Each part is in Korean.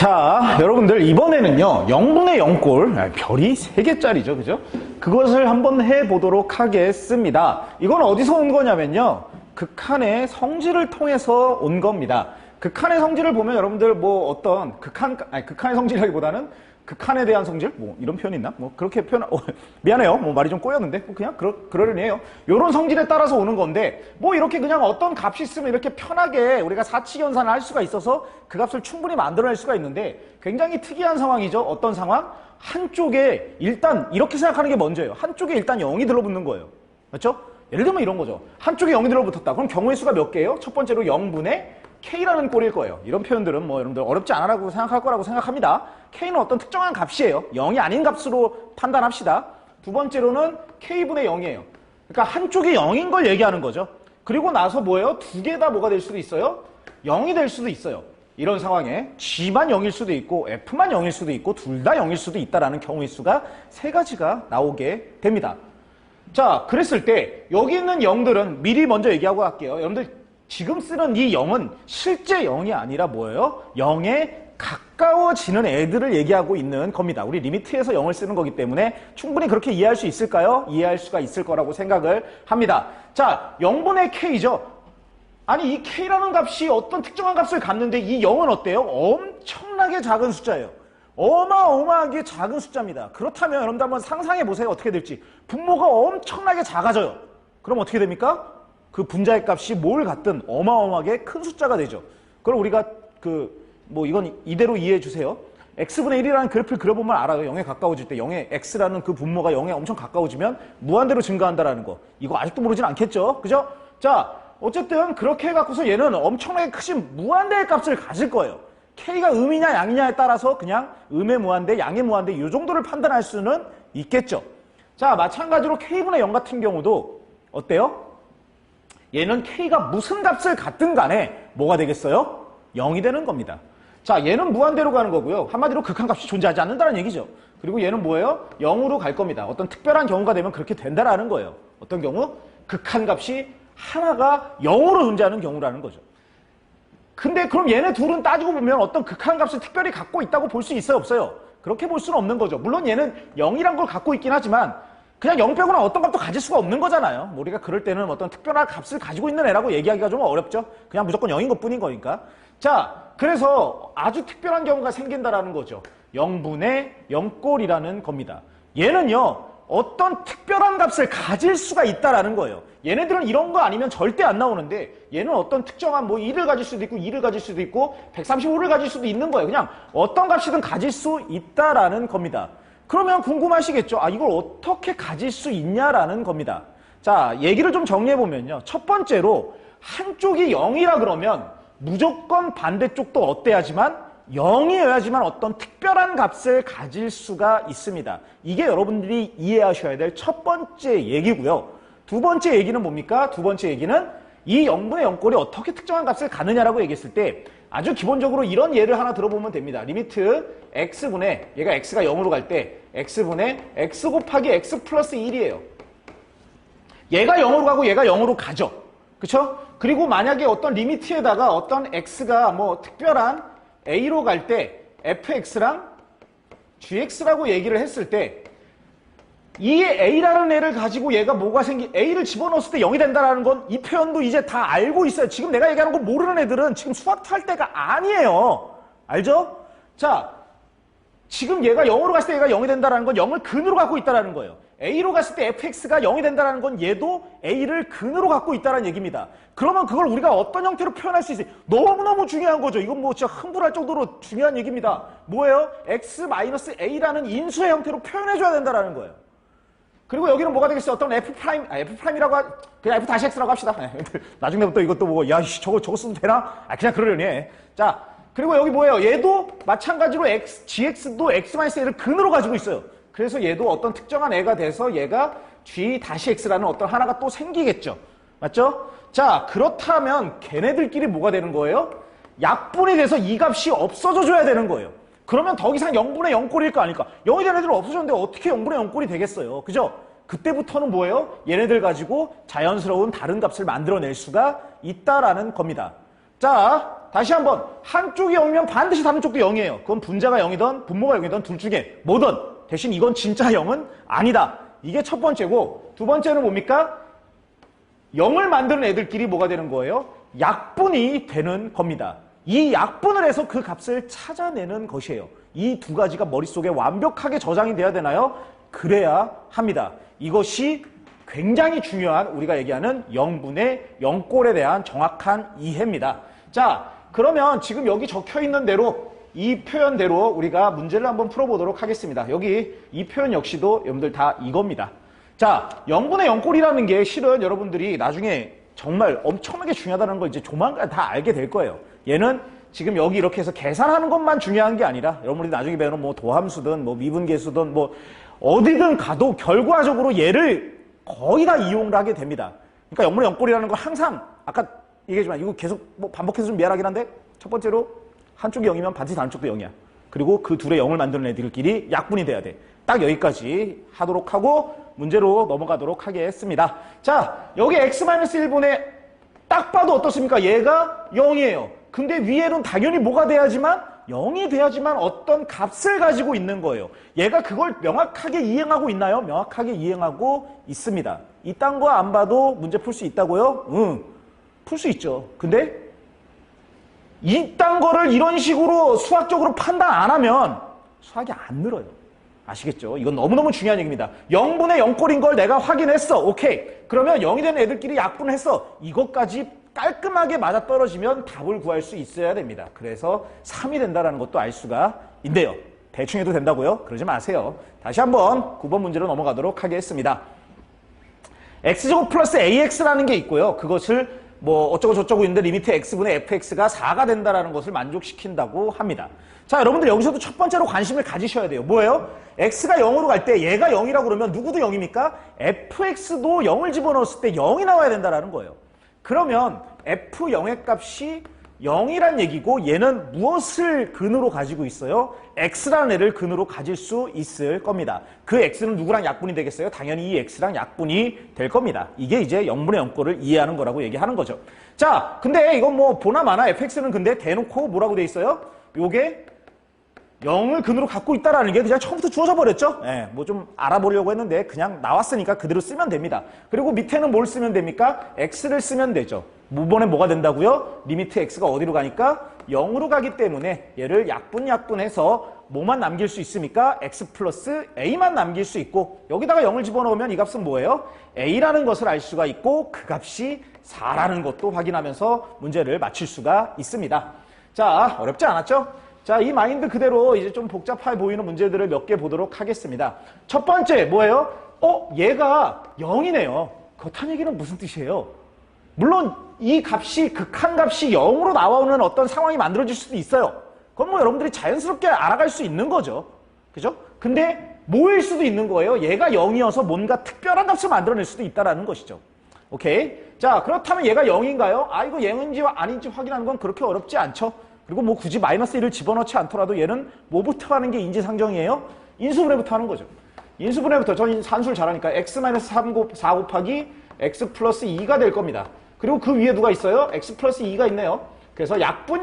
자, 여러분들 이번에는요 0분의 0꼴 별이 3개짜리죠, 그죠? 그것을 한번 해보도록 하겠습니다. 이건 어디서 온 거냐면요 극한의 성질을 통해서 온 겁니다. 극한의 성질을 보면 여러분들 뭐 어떤 극한의 성질이라기보다는 극한에 대한 성질? 뭐 이런 표현이 있나? 뭐 그렇게 미안해요. 뭐 말이 좀 꼬였는데 뭐 그냥 그러려니 해요. 요런 성질에 따라서 오는 건데 뭐 이렇게 그냥 어떤 값이 있으면 이렇게 편하게 우리가 사칙연산을 할 수가 있어서 그 값을 충분히 만들어낼 수가 있는데 굉장히 특이한 상황이죠. 어떤 상황? 한쪽에 일단 이렇게 생각하는 게 먼저예요. 한쪽에 일단 0이 들러붙는 거예요. 맞죠? 예를 들면 이런 거죠. 한쪽에 0이 들러붙었다. 그럼 경우의 수가 몇 개예요? 첫 번째로 0분의 K라는 꼴일 거예요. 이런 표현들은 뭐 여러분들 어렵지 않으라고 생각할 거라고 생각합니다. K는 어떤 특정한 값이에요. 0이 아닌 값으로 판단합시다. 두 번째로는 K분의 0이에요. 그러니까 한쪽이 0인 걸 얘기하는 거죠. 그리고 나서 뭐예요? 두 개 다 뭐가 될 수도 있어요? 0이 될 수도 있어요. 이런 상황에 G만 0일 수도 있고 F만 0일 수도 있고 둘 다 0일 수도 있다라는 경우의 수가 세 가지가 나오게 됩니다. 자, 그랬을 때 여기 있는 0들은 미리 먼저 얘기하고 갈게요. 여러분들 지금 쓰는 이 0은 실제 0이 아니라 뭐예요? 0에 가까워지는 애들을 얘기하고 있는 겁니다. 우리 리미트에서 0을 쓰는 거기 때문에 충분히 그렇게 이해할 수 있을까요? 이해할 수가 있을 거라고 생각을 합니다. 자, 0분의 K죠. 아니 이 K라는 값이 어떤 특정한 값을 갖는데 이 0은 어때요? 엄청나게 작은 숫자예요. 어마어마하게 작은 숫자입니다. 그렇다면 여러분들 한번 상상해 보세요. 어떻게 될지. 분모가 엄청나게 작아져요. 그럼 어떻게 됩니까? 그 분자의 값이 뭘 갖든 어마어마하게 큰 숫자가 되죠. 그걸 우리가 이건 이대로 이해해 주세요. x분의 1이라는 그래프를 그려보면 알아요. 0에 가까워질 때 0에 x라는 그 분모가 0에 엄청 가까워지면 무한대로 증가한다라는 거. 이거 아직도 모르진 않겠죠? 그죠? 자, 어쨌든 그렇게 해갖고서 얘는 엄청나게 크신 무한대의 값을 가질 거예요. k가 음이냐 양이냐에 따라서 그냥 음의 무한대, 양의 무한대 이 정도를 판단할 수는 있겠죠. 자, 마찬가지로 k분의 0 같은 경우도 어때요? 얘는 k가 무슨 값을 갖든 간에 뭐가 되겠어요? 0이 되는 겁니다. 자, 얘는 무한대로 가는 거고요. 한마디로 극한값이 존재하지 않는다는 얘기죠. 그리고 얘는 뭐예요? 0으로 갈 겁니다. 어떤 특별한 경우가 되면 그렇게 된다라는 거예요. 어떤 경우? 극한값이 하나가 0으로 존재하는 경우라는 거죠. 근데 그럼 얘네 둘은 따지고 보면 어떤 극한값을 특별히 갖고 있다고 볼 수 있어요? 없어요? 그렇게 볼 수는 없는 거죠. 물론 얘는 0이란 걸 갖고 있긴 하지만 그냥 0 빼고는 어떤 값도 가질 수가 없는 거잖아요. 우리가 그럴 때는 어떤 특별한 값을 가지고 있는 애라고 얘기하기가 좀 어렵죠. 그냥 무조건 0인 것 뿐인 거니까. 자, 그래서 아주 특별한 경우가 생긴다라는 거죠. 0분의 0꼴이라는 겁니다. 얘는요, 어떤 특별한 값을 가질 수가 있다라는 거예요. 얘네들은 이런 거 아니면 절대 안 나오는데 얘는 어떤 특정한 1을 가질 수도 있고 2를 가질 수도 있고 135를 가질 수도 있는 거예요. 그냥 어떤 값이든 가질 수 있다라는 겁니다. 그러면 궁금하시겠죠? 아, 이걸 어떻게 가질 수 있냐라는 겁니다. 자, 얘기를 좀 정리해보면요. 첫 번째로 한쪽이 0이라 그러면 무조건 반대쪽도 어때야지만 0이어야지만 어떤 특별한 값을 가질 수가 있습니다. 이게 여러분들이 이해하셔야 될 첫 번째 얘기고요. 두 번째 얘기는 뭡니까? 두 번째 얘기는 이 0분의 0꼴이 어떻게 특정한 값을 가느냐라고 얘기했을 때 아주 기본적으로 이런 예를 하나 들어보면 됩니다. 리미트 x분의 얘가 x가 0으로 갈 때 x분의 x 곱하기 x 플러스 1이에요. 얘가 0으로 가고 얘가 0으로 가죠. 그쵸? 그리고 만약에 어떤 리미트에다가 어떤 x가 특별한 a로 갈 때 fx랑 gx라고 얘기를 했을 때 이 a라는 애를 가지고 얘가 a를 집어넣었을 때 0이 된다는 건 이 표현도 이제 다 알고 있어요. 지금 내가 얘기하는 거 모르는 애들은 지금 수학 탈 때가 아니에요. 알죠? 자, 지금 얘가 0으로 갔을 때 얘가 0이 된다는 건 0을 근으로 갖고 있다는 거예요. a로 갔을 때 fx가 0이 된다는 건 얘도 a를 근으로 갖고 있다는 얘기입니다. 그러면 그걸 우리가 어떤 형태로 표현할 수 있어요? 너무너무 중요한 거죠. 이건 진짜 흥분할 정도로 중요한 얘기입니다. 뭐예요? x-a라는 인수의 형태로 표현해줘야 된다는 거예요. 그리고 여기는 뭐가 되겠어요? 어떤 f'이라고 그냥 f-x라고 합시다. 나중에 또 이것도 저거 써도 되나? 그냥 그러려니 해. 자, 그리고 여기 뭐예요? 얘도 마찬가지로 gx도 x-a를 근으로 가지고 있어요. 그래서 얘도 어떤 특정한 애가 돼서 얘가 g-x라는 어떤 하나가 또 생기겠죠. 맞죠? 자, 그렇다면 걔네들끼리 뭐가 되는 거예요? 약분이 돼서 이 값이 없어져 줘야 되는 거예요. 그러면 더 이상 0분의 0꼴일 거 아닐까? 0이 되는 애들은 없어졌는데 어떻게 0분의 0꼴이 되겠어요? 그죠? 그때부터는 뭐예요? 얘네들 가지고 자연스러운 다른 값을 만들어낼 수가 있다라는 겁니다. 자, 다시 한번 한쪽이 0이면 반드시 다른 쪽도 0이에요. 그건 분자가 0이든 분모가 0이든 둘 중에 뭐든 대신 이건 진짜 0은 아니다. 이게 첫 번째고 두 번째는 뭡니까? 0을 만드는 애들끼리 뭐가 되는 거예요? 약분이 되는 겁니다. 이 약분을 해서 그 값을 찾아내는 것이에요. 이 두 가지가 머릿속에 완벽하게 저장이 돼야 되나요? 그래야 합니다. 이것이 굉장히 중요한 우리가 얘기하는 0분의 0꼴에 대한 정확한 이해입니다. 자, 그러면 지금 여기 적혀있는 대로 이 표현대로 우리가 문제를 한번 풀어보도록 하겠습니다. 여기 이 표현 역시도 여러분들 다 이겁니다. 자, 0분의 0꼴이라는 게 실은 여러분들이 나중에 정말 엄청나게 중요하다는 걸 이제 조만간 다 알게 될 거예요. 얘는 지금 여기 이렇게 해서 계산하는 것만 중요한 게 아니라 여러분들이 나중에 배우는 뭐 도함수든 뭐 미분계수든 뭐 어디든 가도 결과적으로 얘를 거의 다 이용을 하게 됩니다. 그러니까 0분의 0꼴이라는 거 항상 아까 얘기했지만 이거 계속 뭐 반복해서 좀 미안하긴 한데 첫 번째로 한쪽이 0이면 반드시 다른 쪽도 0이야. 그리고 그 둘의 0을 만드는 애들끼리 약분이 돼야 돼. 딱 여기까지 하도록 하고 문제로 넘어가도록 하겠습니다. 자, 여기 x-1분의 딱 봐도 어떻습니까? 얘가 0이에요. 근데 위에는 당연히 뭐가 돼야지만 0이 돼야지만 어떤 값을 가지고 있는 거예요. 얘가 그걸 명확하게 이행하고 있나요? 명확하게 이행하고 있습니다. 이딴 거 안 봐도 문제 풀 수 있다고요? 응, 풀 수 있죠. 근데 이딴 거를 이런 식으로 수학적으로 판단 안 하면 수학이 안 늘어요. 아시겠죠? 이건 너무너무 중요한 얘기입니다. 0분의 0꼴인 걸 내가 확인했어. 오케이. 그러면 0이 되는 애들끼리 약분을 했어. 이것까지 깔끔하게 맞아떨어지면 답을 구할 수 있어야 됩니다. 그래서 3이 된다는 것도 알 수가 있네요. 대충 해도 된다고요? 그러지 마세요. 다시 한번 9번 문제로 넘어가도록 하겠습니다. x제곱 플러스 ax라는 게 있고요. 그것을 뭐 어쩌고 저쩌고 있는데 리미트 x분의 fx가 4가 된다는 것을 만족시킨다고 합니다. 자, 여러분들 여기서도 첫 번째로 관심을 가지셔야 돼요. 뭐예요? x가 0으로 갈 때 얘가 0이라고 그러면 누구도 0입니까? fx도 0을 집어넣었을 때 0이 나와야 된다는 거예요. 그러면 f0의 값이 0이란 얘기고 얘는 무엇을 근으로 가지고 있어요? x라는 애를 근으로 가질 수 있을 겁니다. 그 x는 누구랑 약분이 되겠어요? 당연히 이 x랑 약분이 될 겁니다. 이게 이제 0분의 0꼴을 이해하는 거라고 얘기하는 거죠. 자, 근데 이건 뭐 보나 마나 fx는 근데 대놓고 뭐라고 돼 있어요? 요게 0을 근으로 갖고 있다라는 게 그냥 처음부터 주어져 버렸죠? 예, 뭐 좀 알아보려고 했는데 그냥 나왔으니까 그대로 쓰면 됩니다. 그리고 밑에는 뭘 쓰면 됩니까? x를 쓰면 되죠. 이번에 뭐가 된다고요? 리미트 x가 어디로 가니까 0으로 가기 때문에 얘를 약분해서 뭐만 남길 수 있습니까? x 플러스 a만 남길 수 있고 여기다가 0을 집어넣으면 이 값은 뭐예요? a라는 것을 알 수가 있고 그 값이 4라는 것도 확인하면서 문제를 맞출 수가 있습니다. 자, 어렵지 않았죠? 자, 이 마인드 그대로 이제 좀 복잡해 보이는 문제들을 몇 개 보도록 하겠습니다. 첫 번째 뭐예요? 얘가 0이네요. 그렇다는 얘기는 무슨 뜻이에요? 물론 이 값이 극한값이 0으로 나오는 어떤 상황이 만들어질 수도 있어요. 그건 뭐 여러분들이 자연스럽게 알아갈 수 있는 거죠. 그죠? 근데 뭐일 수도 있는 거예요. 얘가 0이어서 뭔가 특별한 값을 만들어낼 수도 있다는 것이죠. 오케이? 자, 그렇다면 얘가 0인가요? 아, 이거 0인지 아닌지 확인하는 건 그렇게 어렵지 않죠. 그리고 뭐 굳이 마이너스 1을 집어넣지 않더라도 얘는 뭐부터 하는 게 인지상정이에요? 인수분해부터 하는 거죠. 인수분해부터 저는 산수를 잘하니까 x-4 곱하기 x 플러스 2가 될 겁니다. 그리고 그 위에 누가 있어요? x 플러스 2가 있네요. 그래서 약분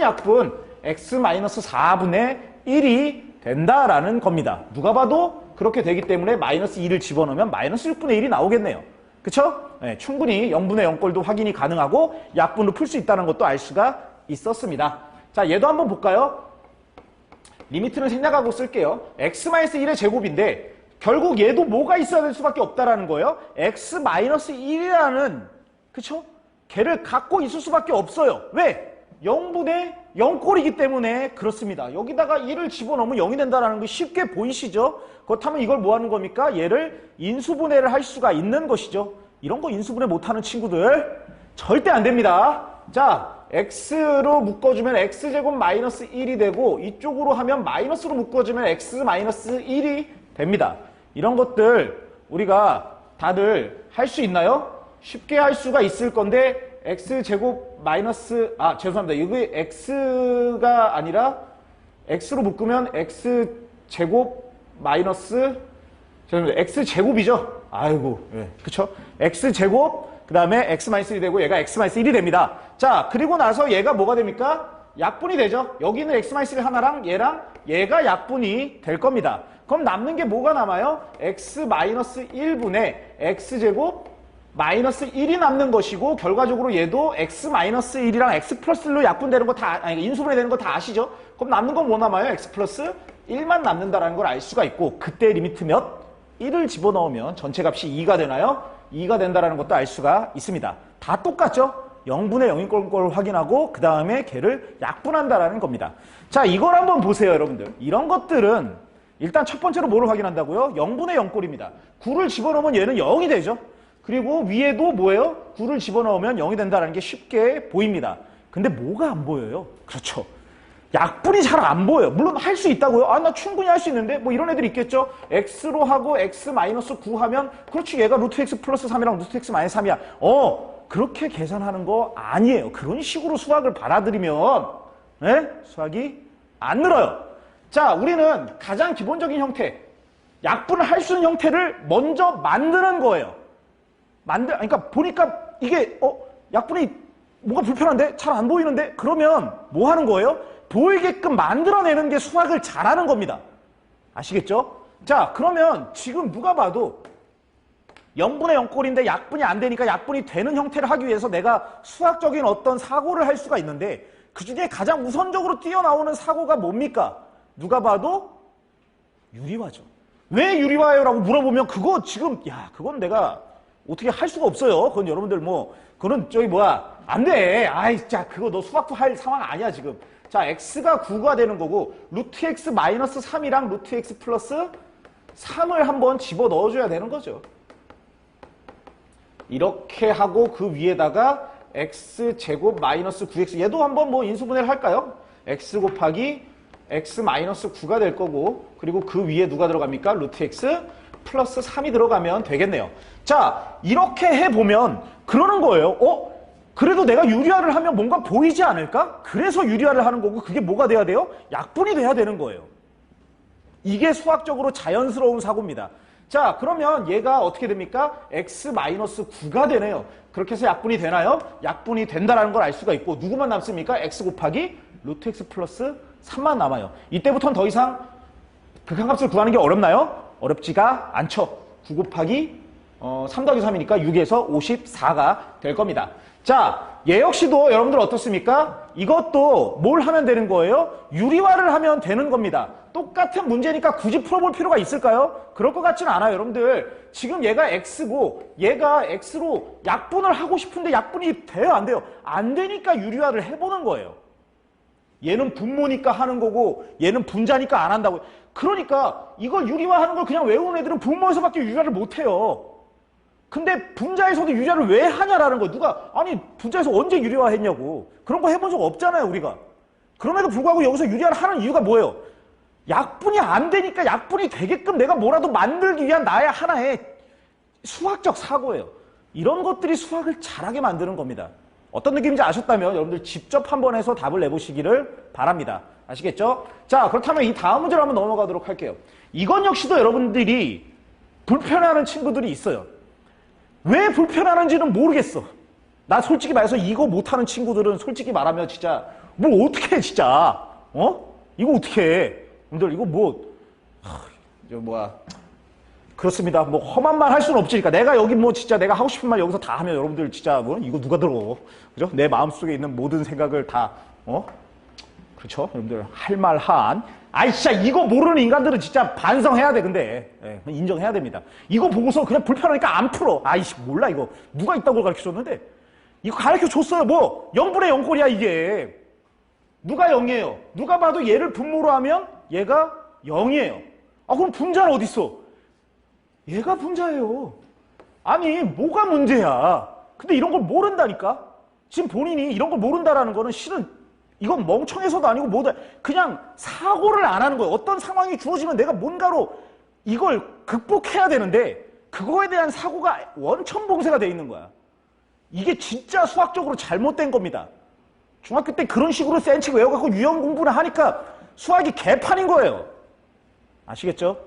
x-4분의 1이 된다라는 겁니다. 누가 봐도 그렇게 되기 때문에 마이너스 2를 집어넣으면 마이너스 6분의 1이 나오겠네요. 그쵸? 네, 충분히 0분의 0꼴도 확인이 가능하고 약분으로 풀 수 있다는 것도 알 수가 있었습니다. 자, 얘도 한번 볼까요? 리미트는 생략하고 쓸게요. x-1의 제곱인데 결국 얘도 뭐가 있어야 될 수밖에 없다라는 거예요. x-1이라는 그쵸? 걔를 갖고 있을 수밖에 없어요. 왜? 0분의 0꼴이기 때문에 그렇습니다. 여기다가 1을 집어넣으면 0이 된다는 거 쉽게 보이시죠? 그렇다면 이걸 뭐 하는 겁니까? 얘를 인수분해를 할 수가 있는 것이죠. 이런 거 인수분해 못하는 친구들 절대 안 됩니다. 자, x로 묶어주면 x제곱 마이너스 1이 되고 이쪽으로 하면 마이너스로 묶어주면 x 마이너스 1이 됩니다. 이런 것들 우리가 다들 할 수 있나요? 쉽게 할 수가 있을 건데 x제곱 마이너스 죄송합니다. 여기 x가 아니라 x로 묶으면 x제곱 마이너스 죄송합니다. x제곱이죠? 아이고, 예, 그쵸? x제곱 그 다음에 x-1이 되고 얘가 x-1이 됩니다. 자, 그리고 나서 얘가 뭐가 됩니까? 약분이 되죠. 여기는 x-1 하나랑 얘가 약분이 될 겁니다. 그럼 남는 게 뭐가 남아요? x-1분의 x제곱 마이너스 1이 남는 것이고, 결과적으로 얘도 x-1이랑 x 플러스 1로 약분되는 거 다, 아니, 인수분해 되는 거 다 아시죠? 그럼 남는 건 뭐 남아요? x 플러스 1만 남는다라는 걸 알 수가 있고, 그때 리미트 몇? 1을 집어넣으면 전체 값이 2가 되나요? 2가 된다라는 것도 알 수가 있습니다. 다 똑같죠? 0분의 0인 걸 확인하고 그 다음에 걔를 약분한다라는 겁니다. 자, 이걸 한번 보세요, 여러분들. 이런 것들은 일단 첫 번째로 뭐를 확인한다고요? 0분의 0꼴입니다. 9를 집어넣으면 얘는 0이 되죠. 그리고 위에도 뭐예요? 9를 집어넣으면 0이 된다는 게 쉽게 보입니다. 근데 뭐가 안 보여요? 그렇죠. 약분이 잘 안 보여요. 물론 할 수 있다고요? 아, 나 충분히 할 수 있는데? 뭐 이런 애들이 있겠죠? x로 하고 x-9 하면, 그렇지, 얘가 루트 x 플러스 3이랑 루트 x 마이너스 3이야. 그렇게 계산하는 거 아니에요. 그런 식으로 수학을 받아들이면, 네? 수학이 안 늘어요. 자, 우리는 가장 기본적인 형태, 약분을 할 수 있는 형태를 먼저 만드는 거예요. 그러니까 보니까 이게, 약분이 뭐가 불편한데? 잘 안 보이는데? 그러면 뭐 하는 거예요? 보이게끔 만들어내는 게 수학을 잘하는 겁니다. 아시겠죠? 자, 그러면 지금 누가 봐도 0분의 0꼴인데 약분이 안 되니까 약분이 되는 형태를 하기 위해서 내가 수학적인 어떤 사고를 할 수가 있는데, 그 중에 가장 우선적으로 뛰어나오는 사고가 뭡니까? 누가 봐도 유리화죠. 왜 유리화예요? 라고 물어보면 그거 지금, 그건 내가 어떻게 할 수가 없어요. 그건 여러분들 그거는 안 돼. 아이, 진짜 그거 너 수학도 할 상황 아니야, 지금. 자, x가 9가 되는 거고, 루트 x 마이너스 3이랑 루트 x 플러스 3을 한번 집어 넣어줘야 되는 거죠. 이렇게 하고 그 위에다가 x제곱 마이너스 9x, 얘도 한번 인수분해를 할까요? x 곱하기 x 마이너스 9가 될 거고, 그리고 그 위에 누가 들어갑니까? 루트 x 플러스 3이 들어가면 되겠네요. 자, 이렇게 해보면 그러는 거예요. 그래도 내가 유리화를 하면 뭔가 보이지 않을까? 그래서 유리화를 하는 거고, 그게 뭐가 돼야 돼요? 약분이 돼야 되는 거예요. 이게 수학적으로 자연스러운 사고입니다. 자, 그러면 얘가 어떻게 됩니까? x-9가 되네요. 그렇게 해서 약분이 되나요? 약분이 된다는 걸 알 수가 있고, 누구만 남습니까? x 곱하기 루트 x 플러스 3만 남아요. 이때부터는 더 이상 극한값을 구하는 게 어렵나요? 어렵지가 않죠. 9 곱하기 3 더하기 3이니까 6에서 54가 될 겁니다. 자, 얘 역시도 여러분들 어떻습니까? 이것도 뭘 하면 되는 거예요? 유리화를 하면 되는 겁니다. 똑같은 문제니까 굳이 풀어볼 필요가 있을까요? 그럴 것 같지는 않아요, 여러분들. 지금 얘가 x고 얘가 x로 약분을 하고 싶은데 약분이 돼요, 안 돼요? 안 되니까 유리화를 해보는 거예요. 얘는 분모니까 하는 거고 얘는 분자니까 안 한다고. 그러니까 이걸 유리화하는 걸 그냥 외우는 애들은 분모에서밖에 유리화를 못해요. 근데 분자에서도 유리화를 왜 하냐라는 거예요. 누가 아니 분자에서 언제 유리화했냐고. 그런 거 해본 적 없잖아요, 우리가. 그럼에도 불구하고 여기서 유리화를 하는 이유가 뭐예요? 약분이 안 되니까 약분이 되게끔 내가 뭐라도 만들기 위한 나의 하나의 수학적 사고예요. 이런 것들이 수학을 잘하게 만드는 겁니다. 어떤 느낌인지 아셨다면 여러분들 직접 한번 해서 답을 내보시기를 바랍니다. 아시겠죠? 자, 그렇다면 이 다음 문제로 한번 넘어가도록 할게요. 이건 역시도 여러분들이 불편해하는 친구들이 있어요. 왜 불편하는지는 모르겠어. 나 솔직히 말해서 이거 못하는 친구들은 솔직히 말하면 진짜 뭘 어떻게 해, 진짜. 이거 어떻게 해. 여러분들 이거 그렇습니다. 험한 말 할 수는 없지. 그러니까 내가 여기 진짜 내가 하고 싶은 말 여기서 다 하면 여러분들 진짜 이거 누가 들어. 그죠? 내 마음속에 있는 모든 생각을 다, 그렇죠? 여러분들 할 말 한. 아이, 진짜 이거 모르는 인간들은 진짜 반성해야 돼, 근데. 예, 인정해야 됩니다. 이거 보고서 그냥 불편하니까 안 풀어. 아이씨, 몰라, 이거. 누가 있다고 가르쳐 줬는데. 이거 가르쳐 줬어요, 0분의 0꼴이야, 이게. 누가 0이에요? 누가 봐도 얘를 분모로 하면 얘가 0이에요. 아, 그럼 분자는 어딨어? 얘가 분자예요. 아니, 뭐가 문제야? 근데 이런 걸 모른다니까? 지금 본인이 이런 걸 모른다라는 거는 실은 이건 멍청해서도 아니고 그냥 사고를 안 하는 거예요. 어떤 상황이 주어지면 내가 뭔가로 이걸 극복해야 되는데 그거에 대한 사고가 원천봉쇄가 돼 있는 거야. 이게 진짜 수학적으로 잘못된 겁니다. 중학교 때 그런 식으로 센치 외워갖고 유형 공부를 하니까 수학이 개판인 거예요. 아시겠죠?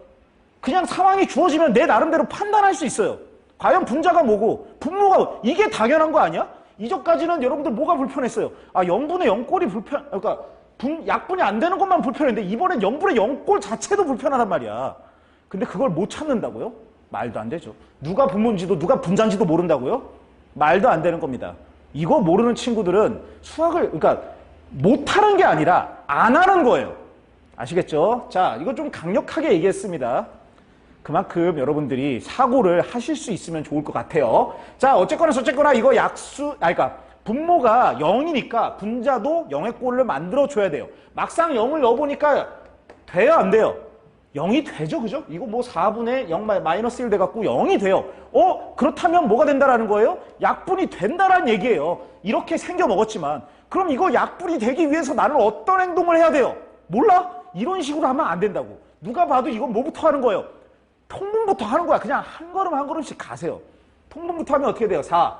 그냥 상황이 주어지면 내 나름대로 판단할 수 있어요. 과연 분자가 뭐고 분모가 뭐, 이게 당연한 거 아니야? 이전까지는 여러분들 뭐가 불편했어요? 아, 0분의 0꼴이 그러니까 약분이 안 되는 것만 불편했는데 이번엔 0분의 0꼴 자체도 불편하단 말이야. 근데 그걸 못 찾는다고요? 말도 안 되죠. 누가 분모인지도 누가 분자인지도 모른다고요? 말도 안 되는 겁니다. 이거 모르는 친구들은 수학을 그러니까 못하는 게 아니라 안 하는 거예요. 아시겠죠? 자, 이거 좀 강력하게 얘기했습니다. 그만큼 여러분들이 사고를 하실 수 있으면 좋을 것 같아요. 자, 어쨌거나 저쨌거나 이거 그러니까 분모가 0이니까 분자도 0의 꼴을 만들어줘야 돼요. 막상 0을 넣어보니까 돼요, 안 돼요? 0이 되죠, 그죠? 이거 뭐 4분의 0 마이너스 1 돼갖고 0이 돼요. 그렇다면 뭐가 된다라는 거예요? 약분이 된다라는 얘기예요. 이렇게 생겨 먹었지만 그럼 이거 약분이 되기 위해서 나는 어떤 행동을 해야 돼요? 몰라? 이런 식으로 하면 안 된다고. 누가 봐도 이건 뭐부터 하는 거예요? 통분부터 하는 거야. 그냥 한 걸음 한 걸음씩 가세요. 통분부터 하면 어떻게 돼요? 4.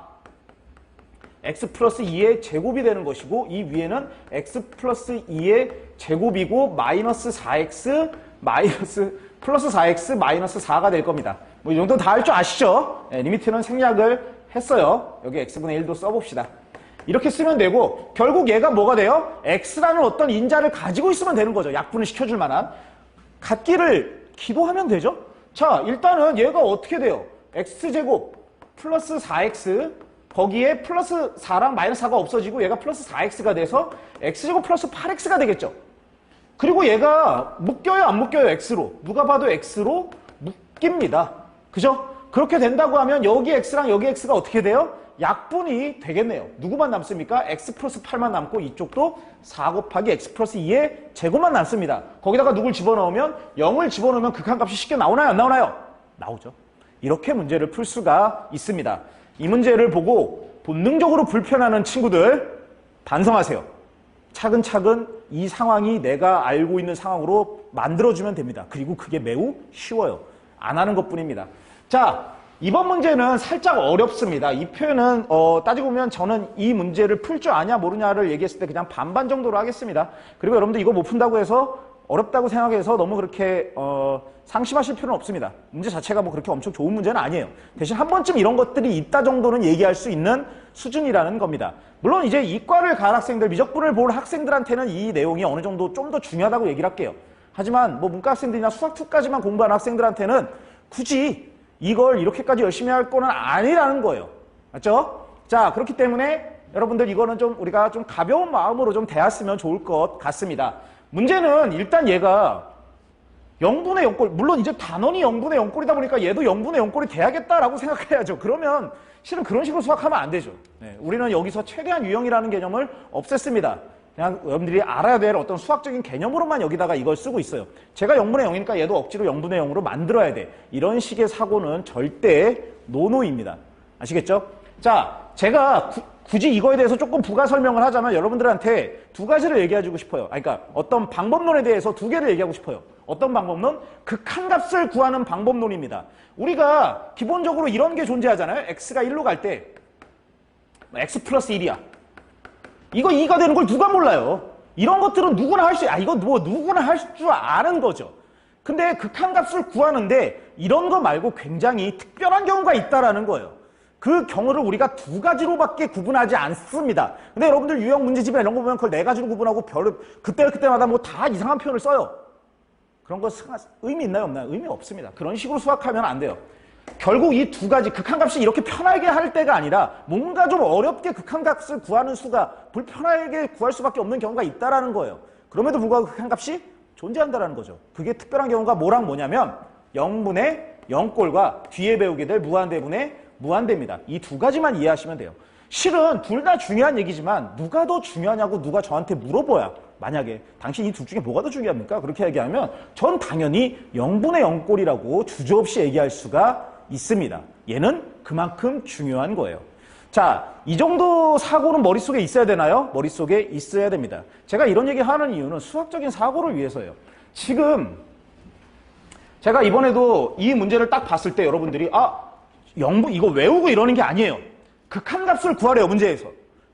x 플러스 2의 제곱이 되는 것이고 이 위에는 x 플러스 2의 제곱이고 마이너스 4x 플러스 4x 마이너스 4가 될 겁니다. 뭐 이 정도 다 할 줄 아시죠? 네, 리미트는 생략을 했어요. 여기 x분의 1도 써봅시다. 이렇게 쓰면 되고 결국 얘가 뭐가 돼요? x라는 어떤 인자를 가지고 있으면 되는 거죠. 약분을 시켜줄 만한. 같기를 기도하면 되죠? 자, 일단은 얘가 어떻게 돼요? x제곱 플러스 4x 거기에 플러스 4랑 마이너스 4가 없어지고 얘가 플러스 4x가 돼서 x제곱 플러스 8x가 되겠죠. 그리고 얘가 묶여요, 안 묶여요? x로. 누가 봐도 x로 묶입니다. 그죠? 그렇게 된다고 하면 여기 x랑 여기 x가 어떻게 돼요? 약분이 되겠네요. 누구만 남습니까? x 플러스 8만 남고 이쪽도 4 곱하기 x 플러스 2의 제곱만 남습니다. 거기다가 누굴 집어넣으면 0을 집어넣으면 극한값이 쉽게 나오나요? 안 나오나요? 나오죠. 이렇게 문제를 풀 수가 있습니다. 이 문제를 보고 본능적으로 불편하는 친구들 반성하세요. 차근차근 이 상황이 내가 알고 있는 상황으로 만들어주면 됩니다. 그리고 그게 매우 쉬워요. 안 하는 것뿐입니다. 자, 이번 문제는 살짝 어렵습니다. 이 표현은 따지고 보면 저는 이 문제를 풀 줄 아냐 모르냐를 얘기했을 때 그냥 반반 정도로 하겠습니다. 그리고 여러분들 이거 못 푼다고 해서 어렵다고 생각해서 너무 그렇게 상심하실 필요는 없습니다. 문제 자체가 뭐 그렇게 엄청 좋은 문제는 아니에요. 대신 한 번쯤 이런 것들이 있다 정도는 얘기할 수 있는 수준이라는 겁니다. 물론 이제 이과를 간 학생들, 미적분을 볼 학생들한테는 이 내용이 어느 정도 좀 더 중요하다고 얘기를 할게요. 하지만 뭐 문과 학생들이나 수학 2까지만 공부하는 학생들한테는 굳이 이걸 이렇게까지 열심히 할 거는 아니라는 거예요. 맞죠? 자, 그렇기 때문에 여러분들 이거는 좀 우리가 좀 가벼운 마음으로 좀 대했으면 좋을 것 같습니다. 문제는 일단 얘가 0분의 0꼴, 물론 이제 단원이 0분의 0꼴이다 보니까 얘도 0분의 0꼴이 돼야겠다라고 생각해야죠. 그러면 실은 그런 식으로 수학하면 안 되죠. 네, 우리는 여기서 최대한 유형이라는 개념을 없앴습니다. 그냥 여러분들이 알아야 될 어떤 수학적인 개념으로만 여기다가 이걸 쓰고 있어요. 제가 0분의 0이니까 얘도 억지로 0분의 0으로 만들어야 돼. 이런 식의 사고는 절대 노노입니다. 아시겠죠? 자, 제가 굳이 이거에 대해서 조금 부가 설명을 하자면 여러분들한테 두 가지를 얘기해주고 싶어요. 그러니까 어떤 방법론에 대해서 두 개를 얘기하고 싶어요. 어떤 방법론? 극한값을 구하는 방법론입니다. 우리가 기본적으로 이런 게 존재하잖아요. x가 1로 갈 때 x 플러스 1이야. 이거 2가 되는 걸 누가 몰라요. 이런 것들은 누구나 할 수, 이거 뭐 누구나 할 줄 아는 거죠. 근데 극한값을 구하는데 이런 거 말고 굉장히 특별한 경우가 있다라는 거예요. 그 경우를 우리가 두 가지로밖에 구분하지 않습니다. 근데 여러분들 유형 문제집이나 이런 거 보면 그걸 네 가지로 구분하고 그때마다 뭐 다 이상한 표현을 써요. 그런 거 의미 있나요? 없나요? 의미 없습니다. 그런 식으로 수학하면 안 돼요. 결국 이 두 가지 극한값이 이렇게 편하게 할 때가 아니라 뭔가 좀 어렵게 극한값을 구하는 수가 불편하게 구할 수밖에 없는 경우가 있다라는 거예요. 그럼에도 불구하고 극한값이 존재한다라는 거죠. 그게 특별한 경우가 뭐랑 뭐냐면 0분의 0꼴과 뒤에 배우게 될 무한대분의 무한대입니다. 이 두 가지만 이해하시면 돼요. 실은 둘 다 중요한 얘기지만 누가 더 중요하냐고 누가 저한테 물어봐야 만약에 당신 이 둘 중에 뭐가 더 중요합니까? 그렇게 얘기하면 전 당연히 0분의 0꼴이라고 주저없이 얘기할 수가 있습니다. 얘는 그만큼 중요한 거예요. 자, 이 정도 사고는 머릿속에 있어야 되나요? 머릿속에 있어야 됩니다. 제가 이런 얘기 하는 이유는 수학적인 사고를 위해서예요. 지금 제가 이번에도 이 문제를 딱 봤을 때 여러분들이 이거 외우고 이러는 게 아니에요. 극한값을 구하래요, 문제에서.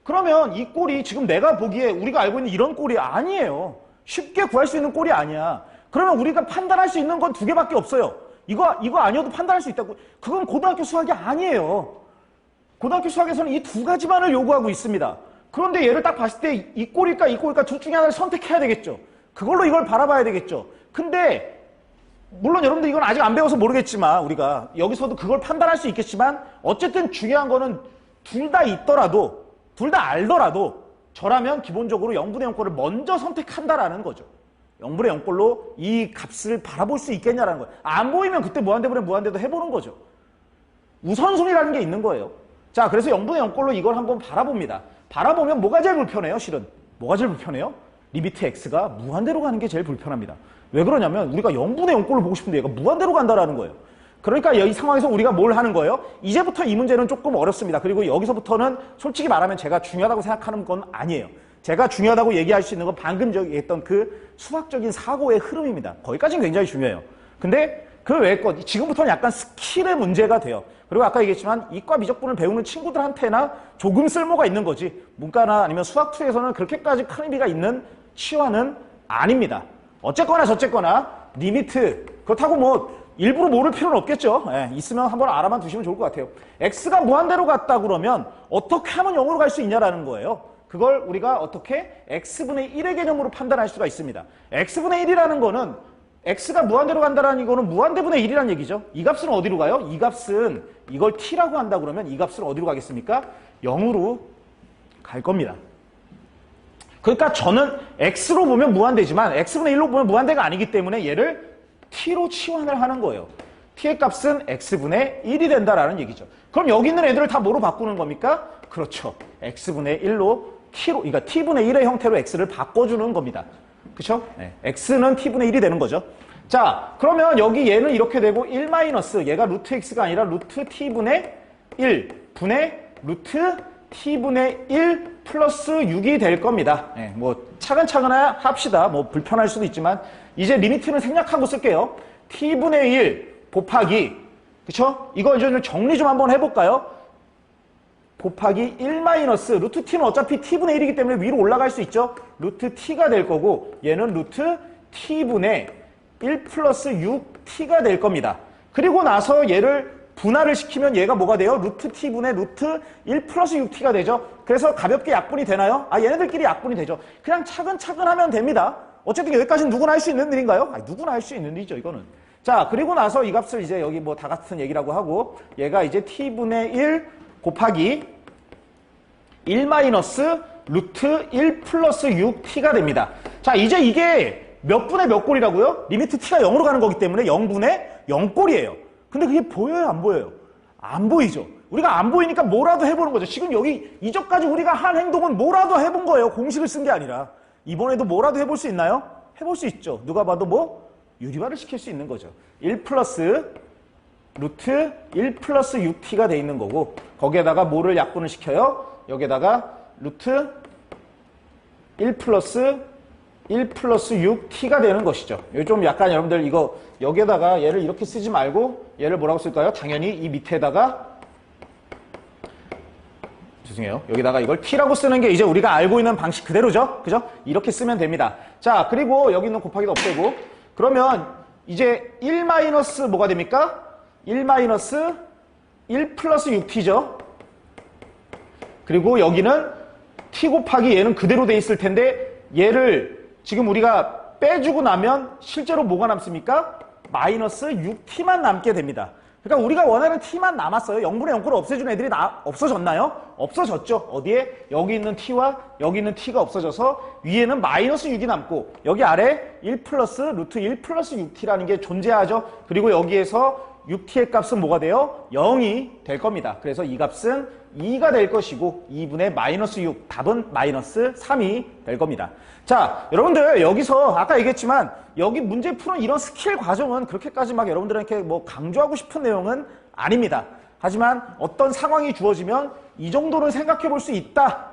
그러면 이 꼴이 지금 내가 보기에 우리가 알고 있는 이런 꼴이 아니에요. 쉽게 구할 수 있는 꼴이 아니야. 그러면 우리가 판단할 수 있는 건 두 개밖에 없어요. 이거 아니어도 판단할 수 있다고. 그건 고등학교 수학이 아니에요. 고등학교 수학에서는 이 두 가지만을 요구하고 있습니다. 그런데 얘를 딱 봤을 때 이 꼴일까 이 꼴일까 둘 중에 하나를 선택해야 되겠죠. 그걸로 이걸 바라봐야 되겠죠. 근데 물론 여러분들 이건 아직 안 배워서 모르겠지만 우리가 여기서도 그걸 판단할 수 있겠지만 어쨌든 중요한 거는 둘 다 있더라도 둘 다 알더라도 저라면 기본적으로 0분의 0꼴을 먼저 선택한다라는 거죠. 0분의 0꼴로 이 값을 바라볼 수 있겠냐라는 거예요. 안 보이면 그때 무한대분의 무한대도 해보는 거죠. 우선순위라는 게 있는 거예요. 자, 그래서 0분의 0꼴로 이걸 한번 바라봅니다. 바라보면 뭐가 제일 불편해요, 실은? 뭐가 제일 불편해요? 리미트 x가 무한대로 가는 게 제일 불편합니다. 왜 그러냐면 우리가 0분의 0꼴을 보고 싶은데 얘가 무한대로 간다라는 거예요. 그러니까 이 상황에서 우리가 뭘 하는 거예요? 이제부터 이 문제는 조금 어렵습니다. 그리고 여기서부터는 솔직히 말하면 제가 중요하다고 생각하는 건 아니에요. 제가 중요하다고 얘기할 수 있는 건 방금 얘기했던 그 수학적인 사고의 흐름입니다. 거기까지는 굉장히 중요해요. 근데 그 외의 것, 지금부터는 약간 스킬의 문제가 돼요. 그리고 아까 얘기했지만 이과 미적분을 배우는 친구들한테나 조금 쓸모가 있는 거지 문과나 아니면 수학2에서는 그렇게까지 큰 의미가 있는 치환은 아닙니다. 어쨌거나 저쨌거나 리미트 그렇다고 뭐 일부러 모를 필요는 없겠죠. 예, 있으면 한번 알아만 두시면 좋을 것 같아요. x가 무한대로 갔다 그러면 어떻게 하면 0으로 갈 수 있냐라는 거예요. 그걸 우리가 어떻게 x분의 1의 개념으로 판단할 수가 있습니다. x분의 1이라는 거는 x가 무한대로 간다라는 이거는 무한대분의 1이라는 얘기죠. 이 값은 어디로 가요? 이 값은 이걸 t라고 한다 그러면 이 값은 어디로 가겠습니까? 0으로 갈 겁니다. 그러니까 저는 x로 보면 무한대지만 x분의 1로 보면 무한대가 아니기 때문에 얘를 t로 치환을 하는 거예요. t의 값은 x분의 1이 된다라는 얘기죠. 그럼 여기 있는 애들을 다 뭐로 바꾸는 겁니까? 그렇죠. x분의 1로 t로, 그러니까 t분의 1의 형태로 x를 바꿔주는 겁니다. 그렇죠? 네. x는 t분의 1이 되는 거죠. 자, 그러면 여기 얘는 이렇게 되고 1 마이너스 얘가 루트 x가 아니라 루트 t분의 1 분의 루트 t분의 1 플러스 6이 될 겁니다. 네, 뭐 차근차근 합시다. 뭐 불편할 수도 있지만 이제 리미트는 생략하고 쓸게요. t분의 1 곱하기 그쵸? 이거 이제 정리 좀 한번 해볼까요? 곱하기 1 마이너스 루트 t는 어차피 t분의 1이기 때문에 위로 올라갈 수 있죠. 루트 t가 될 거고 얘는 루트 t분의 1 플러스 6t가 될 겁니다. 그리고 나서 얘를 분할을 시키면 얘가 뭐가 돼요? 루트 t분의 루트 1 플러스 6t가 되죠. 그래서 가볍게 약분이 되나요? 아, 얘네들끼리 약분이 되죠. 그냥 차근차근 하면 됩니다. 어쨌든 여기까지는 누구나 할 수 있는 일인가요? 아니, 누구나 할 수 있는 일이죠, 이거는. 자, 그리고 나서 이 값을 이제 여기 뭐 다 같은 얘기라고 하고 얘가 이제 t분의 1 곱하기 1 마이너스 루트 1 플러스 6t가 됩니다. 자, 이제 이게 몇 분의 몇 꼴이라고요? 리미트 t가 0으로 가는 거기 때문에 0분의 0꼴이에요. 근데 그게 보여요, 안 보여요? 안 보이죠? 우리가 안 보이니까 뭐라도 해보는 거죠. 지금 여기 이전까지 우리가 한 행동은 뭐라도 해본 거예요. 공식을 쓴 게 아니라. 이번에도 뭐라도 해볼 수 있나요? 해볼 수 있죠. 누가 봐도 뭐? 유리화를 시킬 수 있는 거죠. 1 플러스 루트 1 플러스 6t가 돼 있는 거고 거기에다가 뭐를 약분을 시켜요? 여기에다가 루트 1 플러스 6t가 되는 것이죠. 이거 좀 약간 여러분들 이거 여기에다가 얘를 이렇게 쓰지 말고 얘를 뭐라고 쓸까요? 당연히 이 밑에다가 죄송해요. 여기다가 이걸 t라고 쓰는 게 이제 우리가 알고 있는 방식 그대로죠. 그죠? 이렇게 쓰면 됩니다. 자, 그리고 여기 있는 곱하기도 없애고 그러면 이제 1 마이너스 뭐가 됩니까? 1 마이너스 1 플러스 6t죠. 그리고 여기는 t 곱하기 얘는 그대로 돼 있을 텐데 얘를 지금 우리가 빼주고 나면 실제로 뭐가 남습니까? 마이너스 6t만 남게 됩니다. 그러니까 우리가 원하는 t만 남았어요. 0분의 0꼴을 없애준 애들이 없어졌나요? 없어졌죠. 어디에? 여기 있는 t와 여기 있는 t가 없어져서 위에는 마이너스 6이 남고 여기 아래 1 플러스 루트 1 플러스 6t라는 게 존재하죠. 그리고 여기에서 6t의 값은 뭐가 돼요? 0이 될 겁니다. 그래서 이 값은 2가 될 것이고 2분의 마이너스 6 답은 마이너스 3이 될 겁니다. 자, 여러분들 여기서 아까 얘기했지만 여기 문제 푸는 이런 스킬 과정은 그렇게까지 막 여러분들한테 뭐 강조하고 싶은 내용은 아닙니다. 하지만 어떤 상황이 주어지면 이 정도는 생각해 볼 수 있다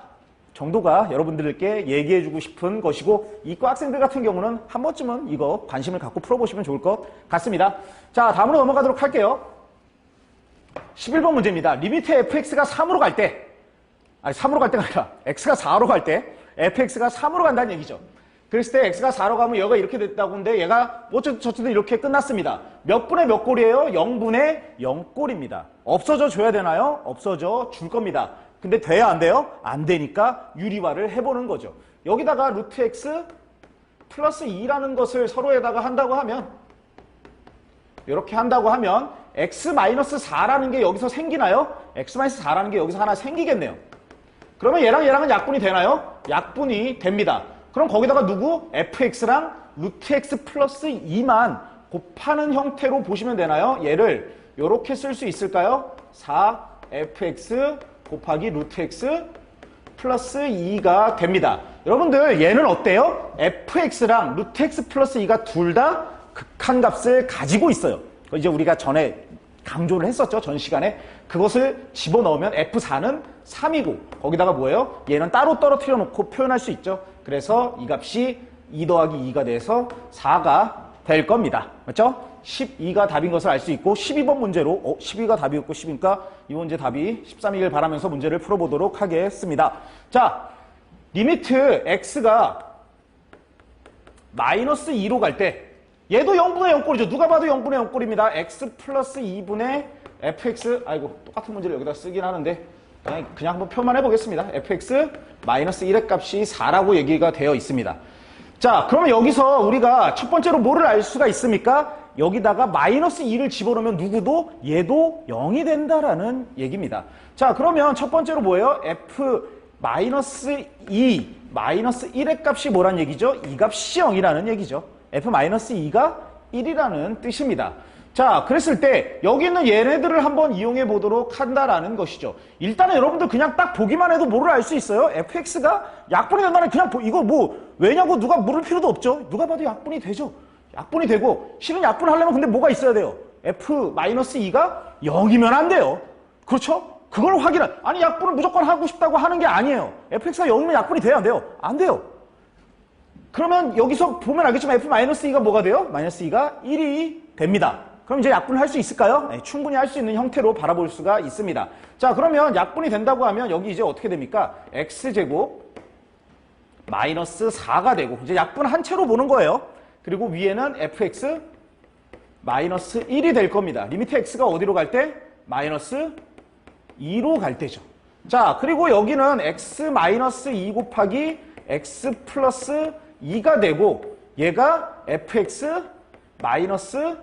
정도가 여러분들께 얘기해주고 싶은 것이고 이과 학생들 같은 경우는 한 번쯤은 이거 관심을 갖고 풀어보시면 좋을 것 같습니다. 자, 다음으로 넘어가도록 할게요. 11번 문제입니다. 리미트 fx가 3으로 갈 때, 아니 3으로 갈 때가 아니라 x가 4로 갈 때 fx가 3으로 간다는 얘기죠. 그랬을 때 x가 4로 가면 얘가 이렇게 됐다고 하는데 얘가 어쨌든 저쨌든 이렇게 끝났습니다. 몇 분의 몇 꼴이에요? 0분의 0꼴입니다. 없어져 줘야 되나요? 없어져 줄 겁니다. 근데 돼야 안 돼요? 안 되니까 유리화를 해보는 거죠. 여기다가 루트 x 플러스 2라는 것을 서로에다가 한다고 하면 이렇게 한다고 하면 x-4라는 게 여기서 생기나요? x-4라는 게 여기서 하나 생기겠네요. 그러면 얘랑은 약분이 되나요? 약분이 됩니다. 그럼 거기다가 누구? fx랑 루트 x 플러스 2만 곱하는 형태로 보시면 되나요? 얘를 이렇게 쓸 수 있을까요? 4fx 곱하기 루트 x 플러스 2가 됩니다. 여러분들 얘는 어때요? fx랑 루트 x 플러스 2가 둘 다 극한값을 가지고 있어요. 이제 우리가 전에 강조를 했었죠. 전 시간에. 그것을 집어넣으면 f4는 3이고 거기다가 뭐예요? 얘는 따로 떨어뜨려 놓고 표현할 수 있죠. 그래서 이 값이 2 더하기 2가 돼서 4가 될 겁니다. 맞죠? 12가 답인 것을 알 수 있고 12번 문제로 12가 답이었고 10이니까 이 문제 답이 13이길 바라면서 문제를 풀어보도록 하겠습니다. 자, 리미트 x가 마이너스 2로 갈 때 얘도 0분의 0꼴이죠. 누가 봐도 0분의 0꼴입니다. x 플러스 2분의 fx 아이고 똑같은 문제를 여기다 쓰긴 하는데 그냥 한번 표만 해보겠습니다. fx 마이너스 1의 값이 4라고 얘기가 되어 있습니다. 자, 그러면 여기서 우리가 첫 번째로 뭐를 알 수가 있습니까? 여기다가 마이너스 2를 집어넣으면 누구도 얘도 0이 된다라는 얘기입니다. 자, 그러면 첫 번째로 뭐예요? f 마이너스 2 마이너스 1의 값이 뭐란 얘기죠? 이 값이 0이라는 얘기죠. f-2가 1이라는 뜻입니다. 자, 그랬을 때 여기 있는 얘네들을 한번 이용해 보도록 한다라는 것이죠. 일단은 여러분들 그냥 딱 보기만 해도 뭐를 알 수 있어요? fx가 약분이 된다는 그냥 이거 뭐 왜냐고 누가 물을 필요도 없죠. 누가 봐도 약분이 되죠. 약분이 되고 실은 약분하려면 근데 뭐가 있어야 돼요? f-2가 0이면 안 돼요. 그렇죠? 그걸 아니 약분을 무조건 하고 싶다고 하는 게 아니에요. fx가 0이면 약분이 돼야 안 돼요? 안 돼요. 그러면 여기서 보면 알겠지만 f-2가 뭐가 돼요? -2가 1이 됩니다. 그럼 이제 약분을 할 수 있을까요? 네, 충분히 할 수 있는 형태로 바라볼 수가 있습니다. 자, 그러면 약분이 된다고 하면 여기 이제 어떻게 됩니까? x제곱 마이너스 4가 되고 이제 약분 한 채로 보는 거예요. 그리고 위에는 fx 마이너스 1이 될 겁니다. 리미트 x가 어디로 갈 때? 마이너스 2로 갈 때죠. 자, 그리고 여기는 x 마이너스 2 곱하기 x 플러스 2가 되고 얘가 fx 마이너스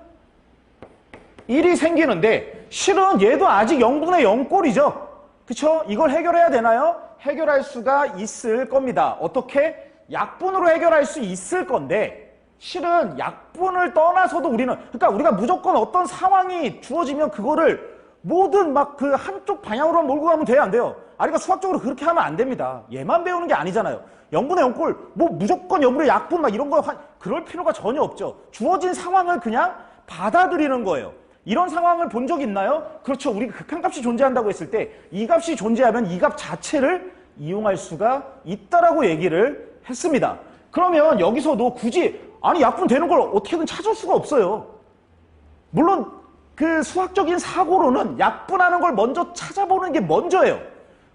1이 생기는데 실은 얘도 아직 0분의 0꼴이죠. 그쵸? 이걸 해결해야 되나요? 해결할 수가 있을 겁니다. 어떻게? 약분으로 해결할 수 있을 건데 실은 약분을 떠나서도 그러니까 우리가 무조건 어떤 상황이 주어지면 그거를 모든 막 그 한쪽 방향으로만 몰고 가면 돼야 안 돼요. 그러니까 수학적으로 그렇게 하면 안 됩니다. 얘만 배우는 게 아니잖아요. 0분의 0꼴, 뭐 무조건 0분의 약분 막 이런 거 그럴 필요가 전혀 없죠. 주어진 상황을 그냥 받아들이는 거예요. 이런 상황을 본 적 있나요? 그렇죠. 우리가 극한값이 존재한다고 했을 때 이 값이 존재하면 이 값 자체를 이용할 수가 있다라고 얘기를 했습니다. 그러면 여기서도 굳이 약분 되는 걸 어떻게든 찾을 수가 없어요. 물론 그 수학적인 사고로는 약분하는 걸 먼저 찾아보는 게 먼저예요.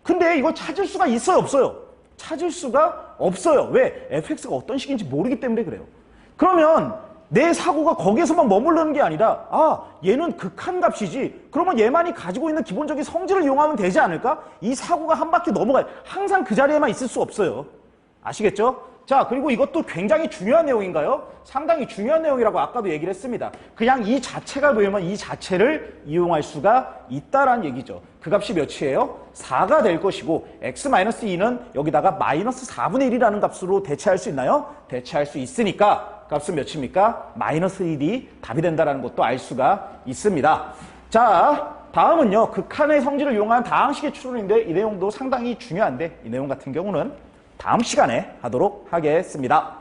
근데 이걸 찾을 수가 있어요, 없어요? 찾을 수가 없어요. 왜? fx가 어떤 식인지 모르기 때문에 그래요. 그러면 내 사고가 거기에서만 머무르는 게 아니라 얘는 극한값이지. 그러면 얘만이 가지고 있는 기본적인 성질을 이용하면 되지 않을까? 이 사고가 한 바퀴 넘어가요. 항상 그 자리에만 있을 수 없어요. 아시겠죠? 자, 그리고 이것도 굉장히 중요한 내용인가요? 상당히 중요한 내용이라고 아까도 얘기를 했습니다. 그냥 이 자체가 보이면 이 자체를 이용할 수가 있다라는 얘기죠. 그 값이 몇이에요? 4가 될 것이고 x-2는 여기다가 마이너스 4분의 1이라는 값으로 대체할 수 있나요? 대체할 수 있으니까 값은 몇입니까? 마이너스 1이 답이 된다는 것도 알 수가 있습니다. 자, 다음은요. 극한의 성질을 이용한 다항식의 추론인데 이 내용도 상당히 중요한데 이 내용 같은 경우는 다음 시간에 하도록 하겠습니다.